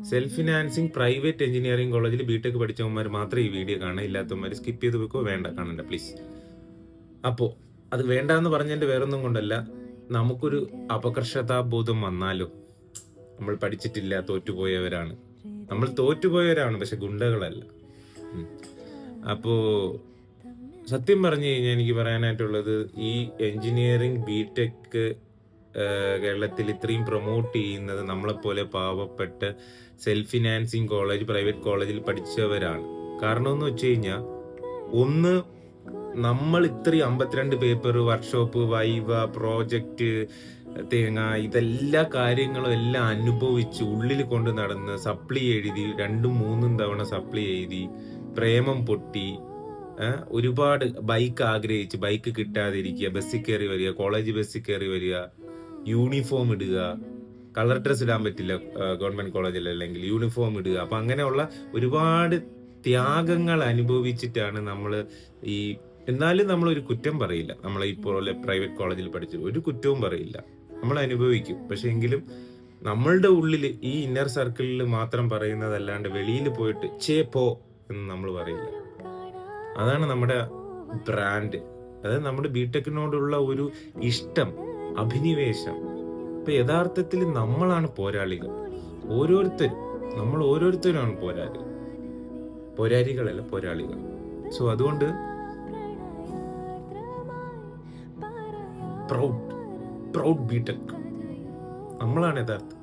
Self financing private engineering കോളേജിൽ BTech പഠിച്ചവന്മാർ മാത്രമേ ഈ വീഡിയോ കാണാൻ, ഇല്ലാത്തവന്മാർ സ്കിപ്പ് ചെയ്ത് പോയിക്കോ, വേണ്ട കാണണ്ട പ്ലീസ്. അപ്പോൾ അത് വേണ്ടാന്ന് പറഞ്ഞതിൻ്റെ വേറൊന്നും കൊണ്ടല്ല, നമുക്കൊരു അപകർഷതാബോധം വന്നാലോ, നമ്മൾ പഠിച്ചിട്ടില്ല, തോറ്റുപോയവരാണ്, നമ്മൾ തോറ്റുപോയവരാണ്, പക്ഷെ ഗുണ്ടകളല്ല. അപ്പോൾ സത്യം പറഞ്ഞു കഴിഞ്ഞാൽ എനിക്ക് പറയാനായിട്ടുള്ളത്, ഈ എഞ്ചിനീയറിംഗ് ബിടെക് കേരളത്തിൽ ഇത്രയും പ്രൊമോട്ട് ചെയ്യുന്നത് നമ്മളെപ്പോലെ പാവപ്പെട്ട സെൽഫ് ഫിനാൻസിങ് കോളേജ്, പ്രൈവറ്റ് കോളേജിൽ പഠിച്ചവരാണ്. കാരണം എന്ന് വെച്ച് കഴിഞ്ഞാൽ, ഒന്ന്, നമ്മൾ ഇത്രയും 52 പേപ്പർ, വർക്ക്ഷോപ്പ്, വൈവ, പ്രോജക്റ്റ്, തേങ്ങ, ഇതെല്ലാ കാര്യങ്ങളും എല്ലാം അനുഭവിച്ച് ഉള്ളിൽ കൊണ്ട് നടന്ന് സപ്ലി എഴുതി 2-3 തവണ സപ്ലി എഴുതി, പ്രേമം പൊട്ടി, ഒരുപാട് ബൈക്ക് ആഗ്രഹിച്ച് ബൈക്ക് കിട്ടാതിരിക്കുക, ബസ്സിൽ കയറി വരിക, കോളേജ് ബസ്സിൽ കയറി വരിക, യൂണിഫോം ഇടുക, കളർ ഡ്രസ് ഇടാൻ പറ്റില്ല ഗവൺമെന്റ് കോളേജിൽ, അല്ലെങ്കിൽ യൂണിഫോം ഇടുക. അപ്പൊ അങ്ങനെയുള്ള ഒരുപാട് ത്യാഗങ്ങൾ അനുഭവിച്ചിട്ടാണ് നമ്മൾ ഈ, എന്നാലും നമ്മൾ ഒരു കുറ്റം പറയില്ല, നമ്മൾ ഇപ്പോൾ പ്രൈവറ്റ് കോളേജിൽ പഠിച്ചു ഒരു കുറ്റവും പറയില്ല, നമ്മൾ അനുഭവിക്കും. പക്ഷെ എങ്കിലും നമ്മളുടെ ഉള്ളിൽ ഈ ഇന്നർ സർക്കിളിൽ മാത്രം പറയുന്നതല്ലാണ്ട് വെളിയിൽ പോയിട്ട് പോ എന്ന് നമ്മൾ പറയില്ല. അതാണ് നമ്മുടെ ബ്രാൻഡ്, അതായത് നമ്മുടെ ബിടെക്കിനോടുള്ള ഒരു ഇഷ്ടം, അഭിനിവേശം. ഇപ്പൊ യഥാർത്ഥത്തിൽ നമ്മളാണ് പോരാളികൾ, നമ്മൾ ഓരോരുത്തരുമാണ് പോരാളികളല്ല, പോരാളികൾ. സോ അതുകൊണ്ട് പ്രൗഡ് ബിടെക്, നമ്മളാണ് യഥാർത്ഥം.